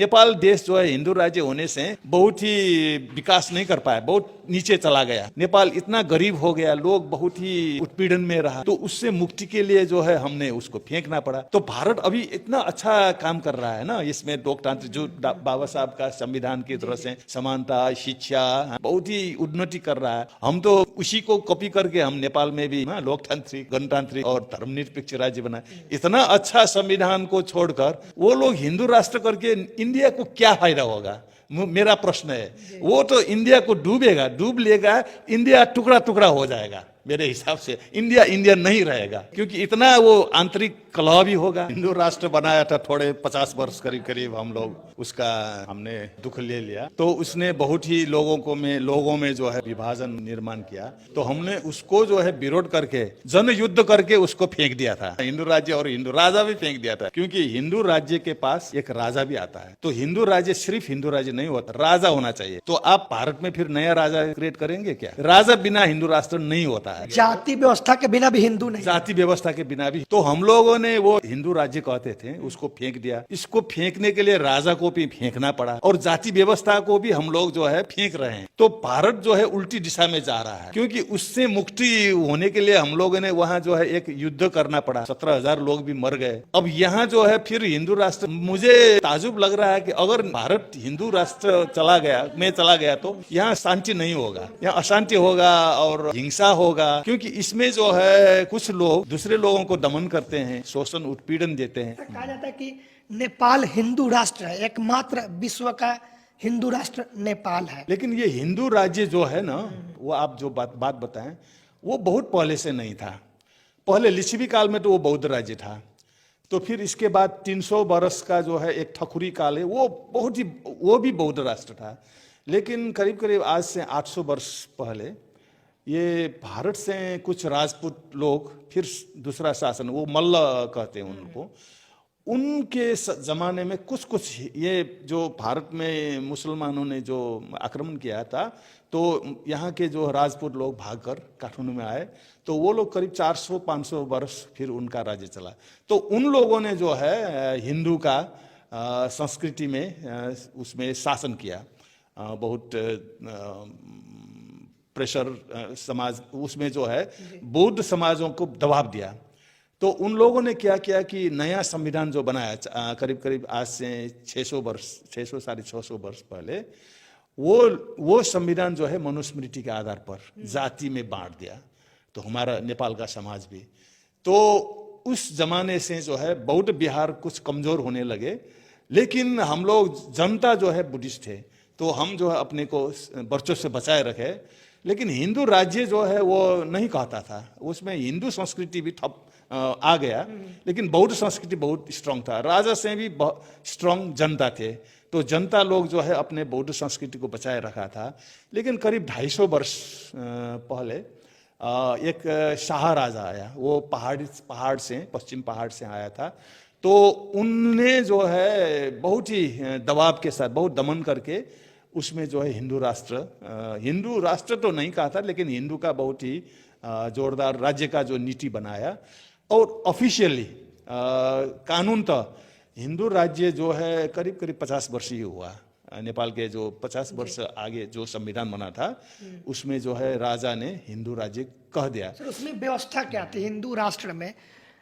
नेपाल देश जो है हिंदू राज्य होने से बहुत ही विकास नहीं कर पाया, बहुत नीचे चला गया। नेपाल इतना गरीब हो गया, लोग बहुत ही उत्पीड़न में रहा, तो उससे मुक्ति के लिए जो है हमने उसको फेंकना पड़ा। तो भारत अभी इतना अच्छा काम कर रहा है ना, इसमें लोकतांत्रिक जो बाबा साहब का संविधान की तरह से समानता, शिक्षा, बहुत ही उन्नति कर रहा है। हम तो उसी को कॉपी करके हम नेपाल में भी लोकतांत्रिक, गणतांत्रिक और धर्मनिरपेक्ष राज्य बनाए। इतना अच्छा संविधान को छोड़कर वो लोग हिंदू राष्ट्र करके इंडिया को क्या फायदा होगा, मेरा प्रश्न है। वो तो इंडिया को डूब लेगा, इंडिया टुकड़ा टुकड़ा हो जाएगा। मेरे हिसाब से इंडिया इंडिया नहीं रहेगा, क्योंकि इतना वो आंतरिक कलह भी होगा। हिंदू राष्ट्र बनाया था थोड़े 50 वर्ष करीब करीब, हम लोग उसका हमने दुख ले लिया, तो उसने बहुत ही लोगों में जो है विभाजन निर्माण किया। तो हमने उसको जो है विरोध करके जन युद्ध करके उसको फेंक दिया था, हिंदू राज्य और हिंदू राजा भी फेंक दिया था। क्योंकि हिंदू राज्य के पास एक राजा भी आता है, तो हिंदू राज्य सिर्फ हिंदू राज्य नहीं होता, राजा होना चाहिए। तो आप भारत में फिर नया राजा क्रिएट करेंगे क्या? राजा बिना हिंदू राष्ट्र नहीं होता है। जाति व्यवस्था के बिना भी हिंदू नहीं, जाति व्यवस्था के बिना भी। तो हम लोगों ने वो हिंदू राज्य कहते थे, उसको फेंक दिया। इसको फेंकने के लिए राजा को भी फेंकना पड़ा, और जाति व्यवस्था को भी हम लोग जो है फेंक रहे हैं। तो भारत जो है उल्टी दिशा में जा रहा है, क्योंकि उससे मुक्ति होने के लिए हम लोगों ने वहाँ जो है एक युद्ध करना पड़ा। 17,000 लोग भी मर गए। अब यहाँ जो है फिर हिंदू राष्ट्र, मुझे ताजुब लग रहा है कि अगर भारत हिंदू राष्ट्र चला गया तो यहाँ शांति नहीं होगा, यहाँ अशांति होगा और हिंसा होगा। क्योंकि इसमें जो है कुछ लोग दूसरे लोगों को दमन करते हैं, शोषण उत्पीड़न देते हैं। कहा जाता है कि नेपाल हिंदू राष्ट्र है, एकमात्र विश्व का हिंदू राष्ट्र नेपाल है। लेकिन ये हिंदू राज्य जो है ना, वो आप जो बात बताएं, वो बहुत पहले से नहीं था। पहले लिच्छवी काल में तो वो बौद्ध राज्य था, तो फिर इसके बाद 300 वर्ष का जो है एक ठकुरी काल है, वो भी बौद्ध राष्ट्र था। लेकिन करीब करीब आज से 800 वर्ष पहले ये भारत से कुछ राजपूत लोग, फिर दूसरा शासन, वो मल्ल कहते हैं उनको, उनके जमाने में कुछ ये जो भारत में मुसलमानों ने जो आक्रमण किया था, तो यहाँ के जो राजपूत लोग भागकर काठमांडू में आए, तो वो लोग करीब 400-500 वर्ष फिर उनका राज्य चला। तो उन लोगों ने जो है हिंदू का संस्कृति में उसमें शासन किया, बहुत प्रेशर समाज उसमें जो है बौद्ध समाजों को दबाव दिया। तो उन लोगों ने क्या किया कि नया संविधान जो बनाया करीब करीब आज से 600-650 वर्ष पहले, वो संविधान जो है मनुस्मृति के आधार पर जाति में बांट दिया। तो हमारा नेपाल का समाज भी, तो उस जमाने से जो है बौद्ध बिहार कुछ कमजोर होने लगे। लेकिन हम लोग जनता जो है बुद्धिस्ट थे, तो हम जो है अपने को वर्चस्व से बचाए रखे। लेकिन हिंदू राज्य जो है वो नहीं कहता था, उसमें हिंदू संस्कृति भी ठप आ गया, लेकिन बौद्ध संस्कृति बहुत स्ट्रांग था। राजा से भी स्ट्रांग जनता थे, तो जनता लोग जो है अपने बौद्ध संस्कृति को बचाए रखा था। लेकिन करीब 250 वर्ष पहले एक शाह राजा आया, वो पहाड़ से, पश्चिम पहाड़ से आया था। तो उनने जो है बहुत ही दबाव के साथ, बहुत दमन करके उसमें जो है हिंदू राष्ट्र तो नहीं कहा था, लेकिन हिंदू का बहुत ही जोरदार राज्य का जो नीति बनाया। और ऑफिशियली कानून तो हिंदू राज्य जो है करीब करीब 50 वर्ष ही हुआ। नेपाल के जो 50 वर्ष आगे जो संविधान बना था, उसमें जो है राजा ने हिंदू राज्य कह दिया। सर, उसमें व्यवस्था क्या थी हिंदू राष्ट्र में?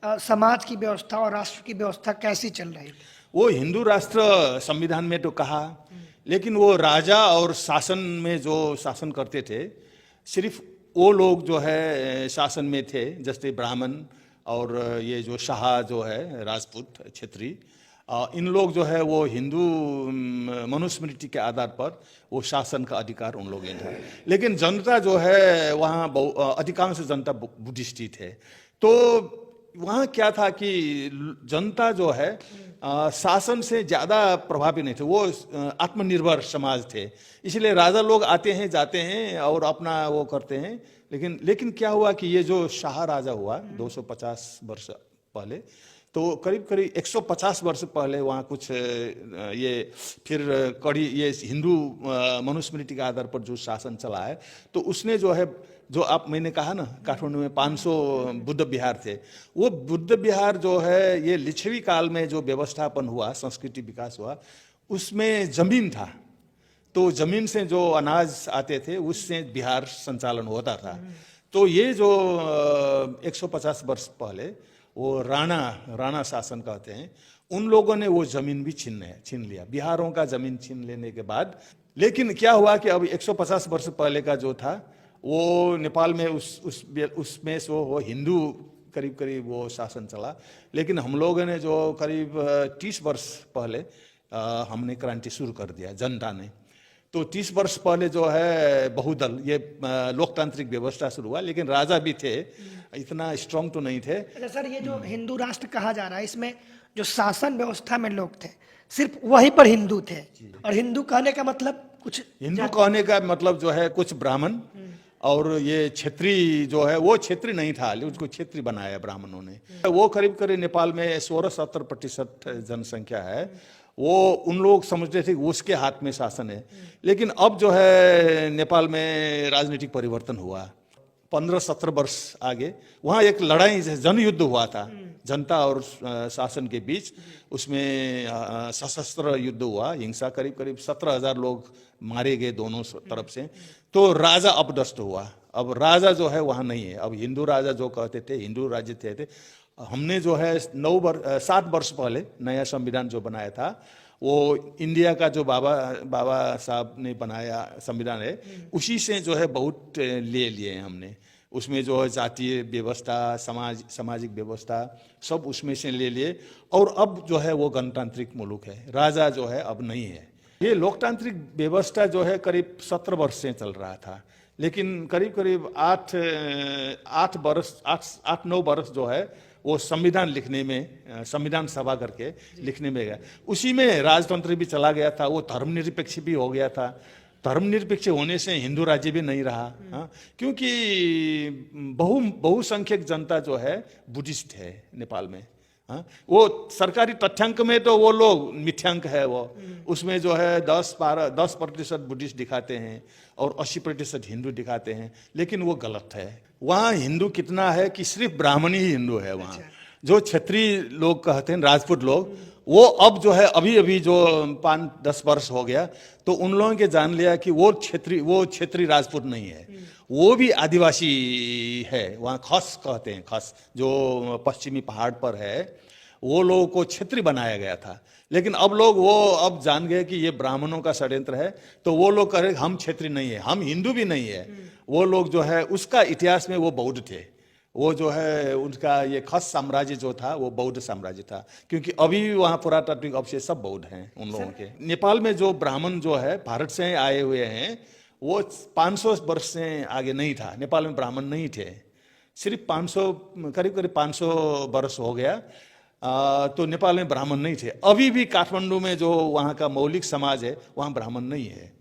समाज की व्यवस्था और राष्ट्र की व्यवस्था कैसी चल रही थी? वो हिंदू राष्ट्र संविधान में तो कहा, लेकिन वो राजा और शासन में जो शासन करते थे, सिर्फ वो लोग जो है शासन में थे, जैसे ब्राह्मण और ये जो शाह जो है राजपूत क्षेत्री, इन लोग जो है वो हिंदू मनुस्मृति के आधार पर वो शासन का अधिकार उन लोगों ने था। लेकिन जनता जो है वहाँ अधिकांश जनता बुद्धिस्ट ही थे। तो वहाँ क्या था कि जनता जो है शासन से ज़्यादा प्रभावी नहीं थे, वो आत्मनिर्भर समाज थे। इसलिए राजा लोग आते हैं जाते हैं और अपना वो करते हैं। लेकिन क्या हुआ कि ये जो शाह राजा हुआ 250 वर्ष पहले, तो करीब करीब 150 वर्ष पहले वहाँ कुछ ये फिर ये हिंदू मनुस्मृति के आधार पर जो शासन चला है, तो उसने जो है, जो मैंने कहा ना, काठमांडू में 500 बुद्ध विहार थे, वो बुद्ध विहार जो है ये लिच्छवी काल में जो व्यवस्थापन हुआ, संस्कृति विकास हुआ, उसमें जमीन था, तो जमीन से जो अनाज आते थे उससे बिहार संचालन होता था। तो ये जो 150 वर्ष पहले वो राणा शासन कहते हैं, उन लोगों ने वो जमीन भी छीन लिया, बिहारों का जमीन छीन लेने के बाद। लेकिन क्या हुआ कि अब 150 वर्ष पहले का जो था वो नेपाल में उसमें से वो हिंदू करीब करीब वो शासन चला। लेकिन हम लोगों ने जो करीब 30 वर्ष पहले हमने क्रांति शुरू कर दिया, जनता ने। तो 30 वर्ष पहले जो है बहुदल, ये लोकतांत्रिक व्यवस्था शुरू हुआ, लेकिन राजा भी थे, इतना स्ट्रांग तो नहीं थे। अच्छा सर, ये जो हिंदू राष्ट्र कहा जा रहा है, इसमें जो शासन व्यवस्था में लोग थे सिर्फ वहीं पर हिंदू थे, और हिंदू कहने का मतलब कुछ, हिंदू कहने का मतलब जो है कुछ ब्राह्मण और ये क्षेत्रीय जो है वो क्षेत्रीय नहीं था, उसको क्षेत्रीय बनाया ब्राह्मणों ने। वो करीब करीब नेपाल में 16-17% जनसंख्या है। वो उन लोग समझते थे कि उसके हाथ में शासन है। लेकिन अब जो है नेपाल में राजनीतिक परिवर्तन हुआ, 15-17 वर्ष आगे वहाँ एक लड़ाई जनयुद्ध हुआ था जनता और शासन के बीच। उसमें सशस्त्र युद्ध हुआ, हिंसा, करीब करीब 17,000 लोग मारे गए दोनों तरफ से। तो राजा अपदस्थ हुआ। अब राजा जो है वहाँ नहीं है, अब हिंदू राजा जो कहते थे, हिंदू राज्य थे। हमने जो है 7 वर्ष पहले नया संविधान जो बनाया था, वो इंडिया का जो बाबा साहब ने बनाया संविधान है, उसी से जो है बहुत ले लिए हैं हमने। उसमें जो है जातीय व्यवस्था, सामाजिक व्यवस्था सब उसमें से ले लिए। और अब जो है वो गणतांत्रिक मुल्क है, राजा जो है अब नहीं है। ये लोकतांत्रिक व्यवस्था जो है करीब 17 वर्ष से चल रहा था, लेकिन करीब करीब 8-9 वर्ष जो है वो संविधान लिखने में, संविधान सभा करके लिखने में गया। उसी में राजतंत्र भी चला गया था, वो धर्मनिरपेक्ष भी हो गया था। धर्मनिरपेक्ष होने से हिंदू राज्य भी नहीं रहा। हाँ, क्योंकि बहुसंख्यक जनता जो है बुद्धिस्ट है नेपाल में। हाँ, वो सरकारी तथ्यांक में तो वो लोग मिथ्यांक है, वो उसमें जो है 10% बुद्धिस्ट दिखाते हैं और 80% हिंदू दिखाते हैं, लेकिन वो गलत है। वहाँ हिंदू कितना है कि सिर्फ ब्राह्मण ही हिंदू है वहाँ। जो क्षेत्रीय लोग कहते हैं, राजपूत लोग, वो अब जो है अभी जो 5-10 वर्ष हो गया तो उन लोगों के जान लिया कि वो क्षेत्रीय राजपूत नहीं है, वो भी आदिवासी है। वहाँ खस कहते हैं, खस जो पश्चिमी पहाड़ पर है, वो लोगों को क्षेत्रीय बनाया गया था। लेकिन अब लोग अब जान गए कि ये ब्राह्मणों का षड्यंत्र है, तो वो लोग कह रहे हम क्षेत्रीय नहीं है, हम हिंदू भी नहीं है। वो लोग जो है उसका इतिहास में वो बौद्ध थे, वो जो है उनका ये खस साम्राज्य जो था वो बौद्ध साम्राज्य था, क्योंकि अभी भी वहाँ पुरातात्विक अवशेष सब बौद्ध हैं उन लोगों के। नेपाल में जो ब्राह्मण जो है भारत से आए हुए हैं, वो 500 वर्ष से आगे नहीं था। नेपाल में ब्राह्मण नहीं थे, सिर्फ 500, करीब 500 वर्ष हो गया तो नेपाल में ब्राह्मण नहीं थे। अभी भी काठमांडू में जो वहाँ का मौलिक समाज है वहाँ ब्राह्मण नहीं है।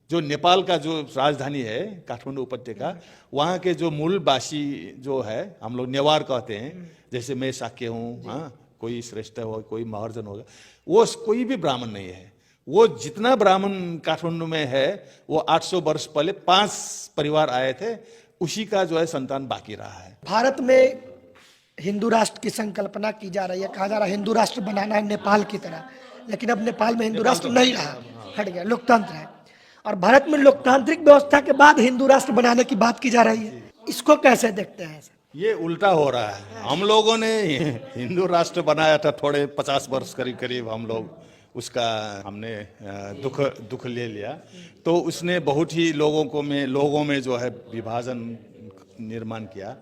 जो नेपाल का जो राजधानी है काठमांडू उपत्यका, वहाँ के जो मूलवासी जो है, हम लोग नेवार कहते हैं, जैसे मैं शाक्य हूँ, हाँ, कोई श्रेष्ठ हो, कोई महर्जन होगा, वो कोई भी ब्राह्मण नहीं है। वो जितना ब्राह्मण काठमांडू में है वो 800 वर्ष पहले 5 परिवार आए थे, उसी का जो है संतान बाकी रहा है। भारत में हिंदू राष्ट्र की संकल्पना की जा रही है, कहा जा रहा है हिंदू राष्ट्र बनाना है नेपाल की तरह, लेकिन अब नेपाल में हिंदू राष्ट्र नहीं रहा, हट गया, लोकतंत्र है। और भारत में लोकतांत्रिक व्यवस्था के बाद हिंदू राष्ट्र बनाने की बात की जा रही है, इसको कैसे देखते हैं? ये उल्टा हो रहा है। हम लोगों ने हिंदू राष्ट्र बनाया था थोड़े 50 वर्ष करीब हम लोग उसका हमने दुख ले लिया, तो उसने बहुत ही लोगों में जो है विभाजन निर्माण किया।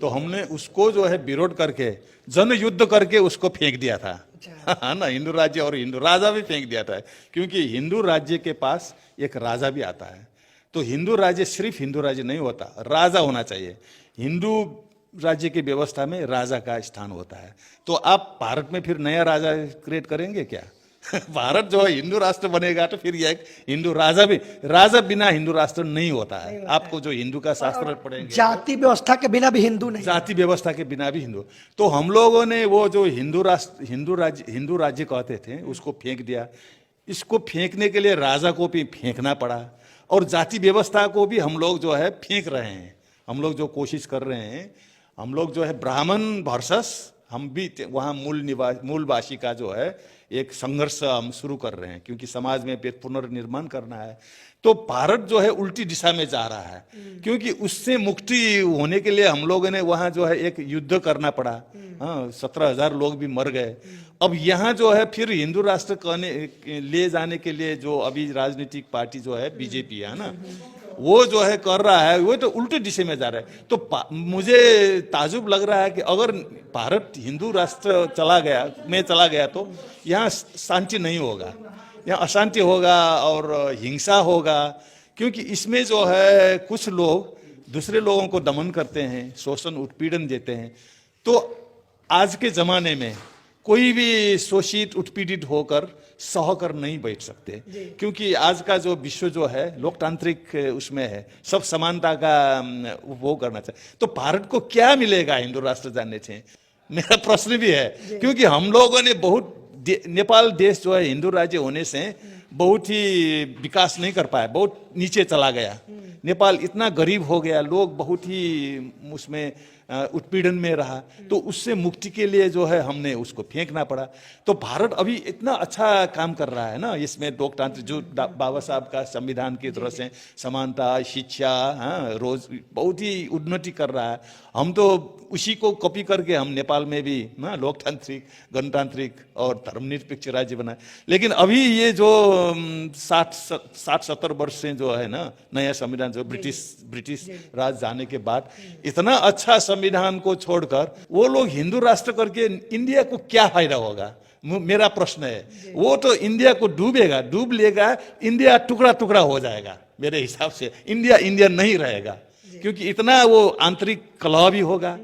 तो हमने उसको जो है विरोध करके जन युद्ध करके उसको फेंक दिया था, है ना। हिंदू राज्य और हिंदू राजा भी फेंक दिया था, क्योंकि हिंदू राज्य के पास एक राजा भी आता है। तो हिंदू राज्य सिर्फ हिंदू राज्य नहीं होता, राजा होना चाहिए। हिंदू राज्य की व्यवस्था में राजा का स्थान होता है। तो आप भारत में फिर नया राजा क्रिएट करेंगे क्या? भारत जो है हिंदू राष्ट्र बनेगा तो फिर यह हिंदू राजा बिना हिंदू राष्ट्र नहीं होता है। आपको जो हिंदू का शास्त्र पढ़ेंगे, जाति व्यवस्था के बिना भी हिंदू नहीं, जाति व्यवस्था के बिना भी हिंदू। तो हम लोगों ने वो जो हिंदू राज्य कहते थे उसको फेंक दिया। इसको फेंकने के लिए राजा को भी फेंकना पड़ा, और जाति व्यवस्था को भी हम लोग जो है फेंक रहे हैं। हम लोग जो कोशिश कर रहे हैं, हम लोग जो है ब्राह्मण वर्सेस हम भी वहाँ मूलवासी का जो है एक संघर्ष हम शुरू कर रहे हैं, क्योंकि समाज में फिर पुनर्निर्माण करना है। तो भारत जो है उल्टी दिशा में जा रहा है, क्योंकि उससे मुक्ति होने के लिए हम लोगों ने वहां जो है एक युद्ध करना पड़ा। हाँ, 17,000 लोग भी मर गए। अब यहाँ जो है फिर हिंदू राष्ट्र कहने ले जाने के लिए जो अभी राजनीतिक पार्टी जो है बीजेपी है ना, वो जो है कर रहा है, वो तो उल्टे दिशा में जा रहा है। तो मुझे ताजुब लग रहा है कि अगर भारत हिंदू राष्ट्र चला गया तो यहाँ शांति नहीं होगा, यहाँ अशांति होगा और हिंसा होगा। क्योंकि इसमें जो है कुछ लोग दूसरे लोगों को दमन करते हैं, शोषण उत्पीड़न देते हैं। तो आज के जमाने में कोई भी शोषित उत्पीड़ित होकर सहकर नहीं बैठ सकते, क्योंकि आज का जो विश्व जो है लोकतांत्रिक उसमें है, सब समानता का वो करना चाहिए। तो भारत को क्या मिलेगा हिंदू राष्ट्र जानने से, मेरा प्रश्न भी है। क्योंकि हम लोगों ने बहुत नेपाल देश जो है हिंदू राज्य होने से बहुत ही विकास नहीं कर पाया, बहुत नीचे चला गया। नेपाल इतना गरीब हो गया, लोग बहुत ही उसमें उत्पीड़न में रहा। तो उससे मुक्ति के लिए जो है हमने उसको फेंकना पड़ा। तो भारत अभी इतना अच्छा काम कर रहा है ना, इसमें लोकतंत्र जो बाबा साहब का संविधान की तरह से समानता, शिक्षा, हाँ, रोज बहुत ही उन्नति कर रहा है। हम तो उसी को कॉपी करके हम नेपाल में भी ना लोकतांत्रिक, गणतांत्रिक और धर्मनिरपेक्ष राज्य बनाए। लेकिन अभी ये जो 60-70 वर्ष से जो है ना नया संविधान जो ब्रिटिश राज जाने के बाद इतना अच्छा संविधान को छोड़कर वो लोग हिंदू राष्ट्र करके इंडिया को क्या फायदा होगा, मेरा प्रश्न है। वो तो इंडिया को डूब लेगा, इंडिया टुकड़ा टुकड़ा हो जाएगा। मेरे हिसाब से इंडिया नहीं रहेगा, क्योंकि इतना वो आंतरिक कलह भी होगा।